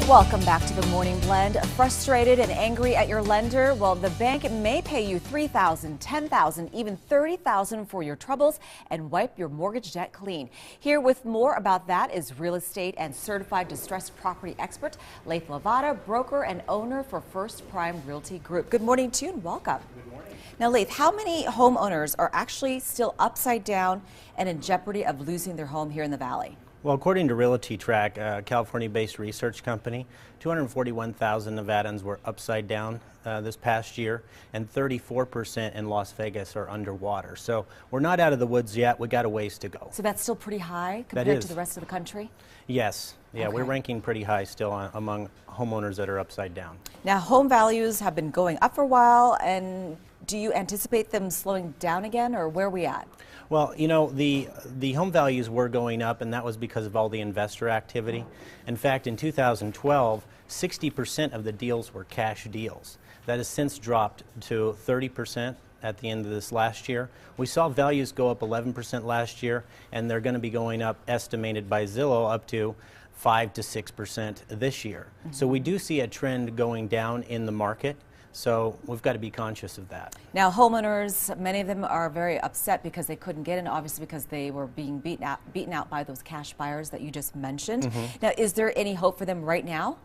Welcome back to the Morning Blend. Frustrated and angry at your lender? Well, the bank may pay you $3,000, $10,000, even $30,000 for your troubles and wipe your mortgage debt clean. Here with more about that is real estate and certified distressed property expert Lathe Lavada, broker and owner for First Prime Realty Group. Good morning to you and welcome. Good morning. Now, Lathe, how many homeowners are actually still upside down and in jeopardy of losing their home here in the Valley? Well, according to Realty Track, a California-based research company, 241,000 Nevadans were upside down this past year, and 34% in Las Vegas are underwater. So we're not out of the woods yet. We got a ways to go. So that's still pretty high compared to the rest of the country? Yes. Yeah, okay. We're ranking pretty high still among homeowners that are upside down. Now, home values have been going up for a while, and do you anticipate them slowing down again, or where are we at? Well, you know, the home values were going up, and that was because of all the investor activity. In fact, in 2012, 60% of the deals were cash deals. That has since dropped to 30% at the end of this last year. We saw values go up 11% last year, and they're going to be going up, estimated by Zillow, up to 5 to 6% this year. Mm-hmm. So we do see a trend going down in the market. So we've got to be conscious of that. Now, homeowners, many of them are very upset because they couldn't get in, obviously because they were being beaten out by those cash buyers that you just mentioned. Mm-hmm. Now, is there any hope for them right now?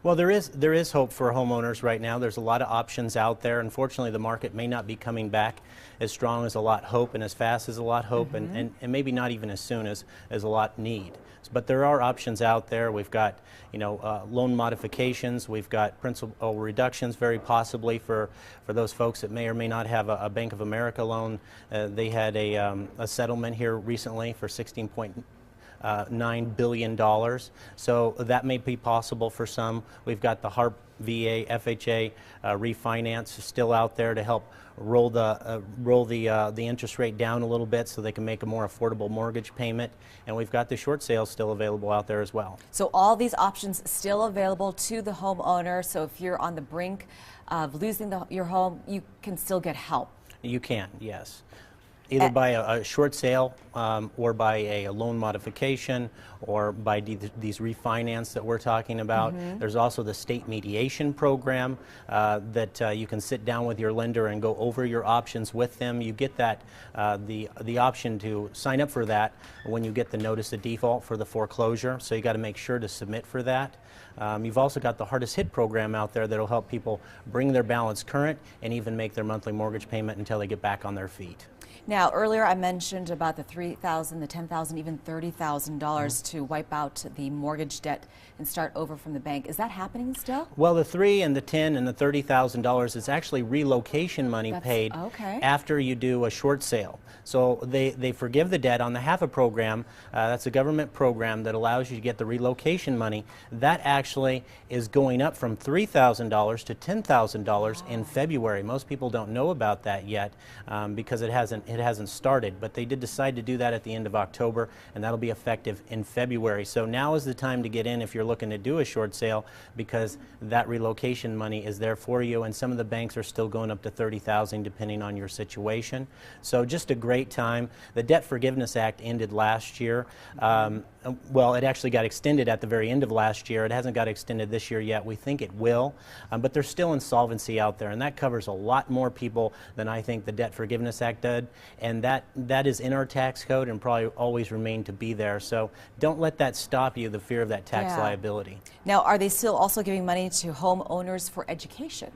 Well, there is hope for homeowners right now. There's a lot of options out there. Unfortunately, the market may not be coming back as strong as a lot hope and as fast as a lot hope, mm-hmm. and maybe not even as soon as a lot need. But there are options out there. We've got, you know, loan modifications. We've got principal reductions, very possibly for those folks that may or may not have a Bank of America loan. They had a settlement here recently for $16.9 billion. So that may be possible for some. We've got the HARP, VA, FHA refinance still out there to help roll the interest rate down a little bit so they can make a more affordable mortgage payment. And we've got the short sales still available out there as well. So all these options still available to the homeowner. So if you're on the brink of losing your home, you can still get help. You can, yes. Either by a short sale or by a loan modification or by these refinance that we're talking about. Mm-hmm. There's also the state mediation program that you can sit down with your lender and go over your options with them. You get that the option to sign up for that when you get the notice of default for the foreclosure. So you got to make sure to submit for that. You've also got the hardest hit program out there that'll help people bring their balance current and even make their monthly mortgage payment until they get back on their feet. Now, earlier I mentioned about the $3,000, the $10,000, even $30,000 mm-hmm. to wipe out the mortgage debt and start over from the bank. Is that happening still? Well, the $3,000 and the $10,000 and the $30,000 is actually relocation money paid after you do a short sale. So they forgive the debt on the HAFA program. That's a government program that allows you to get the relocation money. That actually is going up from $3,000 to $10,000 in February. Most people don't know about that yet because it hasn't started, but they did decide to do that at the end of October, and that'll be effective in February. So now is the time to get in if you're looking to do a short sale, because that relocation money is there for you, and some of the banks are still going up to $30,000 depending on your situation. So just a great time. The Debt Forgiveness Act ended last year. Well, it actually got extended at the very end of last year. It hasn't got extended this year yet. We think it will, but there's still insolvency out there, and that covers a lot more people than I think the Debt Forgiveness Act did, and that is in our tax code and probably always remain to be there. So don't let that stop you, the fear of that tax liability. Now, are they still also giving money to homeowners for education?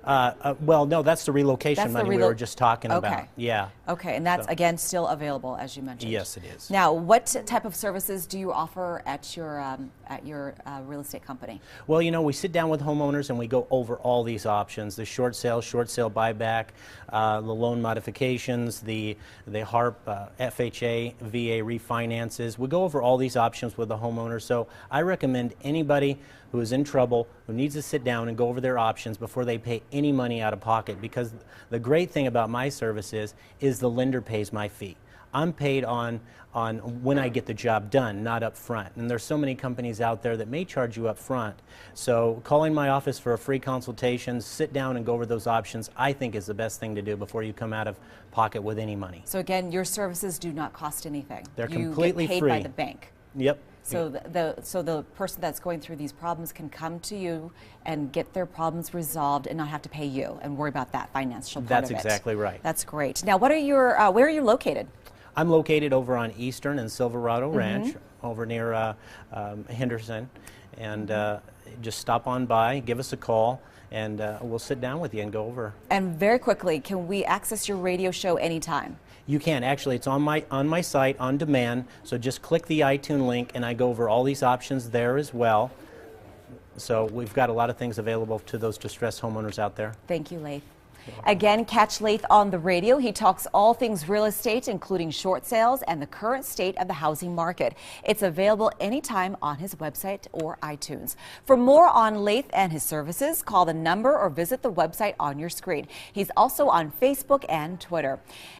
Well, no, that's the relocation money we were just talking about. Yeah. Okay, and that's, again, still available, as you mentioned. Yes, it is. Now, what type of services do you offer at your real estate company? Well, you know, we sit down with homeowners and we go over all these options: the short sale buyback, the loan modifications, the HARP, FHA, VA refinances. We go over all these options with the homeowner. So I recommend anybody who is in trouble, who needs to sit down and go over their options before they pay any money out of pocket, because the great thing about my service is the lender pays my fee. I'm paid on when I get the job done, not up front. And there's so many companies out there that may charge you up front. So calling my office for a free consultation, sit down and go over those options, I think is the best thing to do before you come out of pocket with any money. So again, your services do not cost anything. They're completely free. You get paid by the bank. Yep. So the person that's going through these problems can come to you and get their problems resolved and not have to pay you and worry about that financial part of it. That's exactly right. That's great. Now, what are your where are you located? I'm located over on Eastern and Silverado Ranch, over near Henderson, and just stop on by, give us a call, and we'll sit down with you and go over. And very quickly, can we access your radio show anytime? You can. Actually, it's on my site on demand, so just click the iTunes link and I go over all these options there as well. So we've got a lot of things available to those distressed homeowners out there. Thank you, Lathe. Again, catch Lathe on the radio. He talks all things real estate, including short sales and the current state of the housing market. It's available anytime on his website or iTunes. For more on Lathe and his services, call the number or visit the website on your screen. He's also on Facebook and Twitter.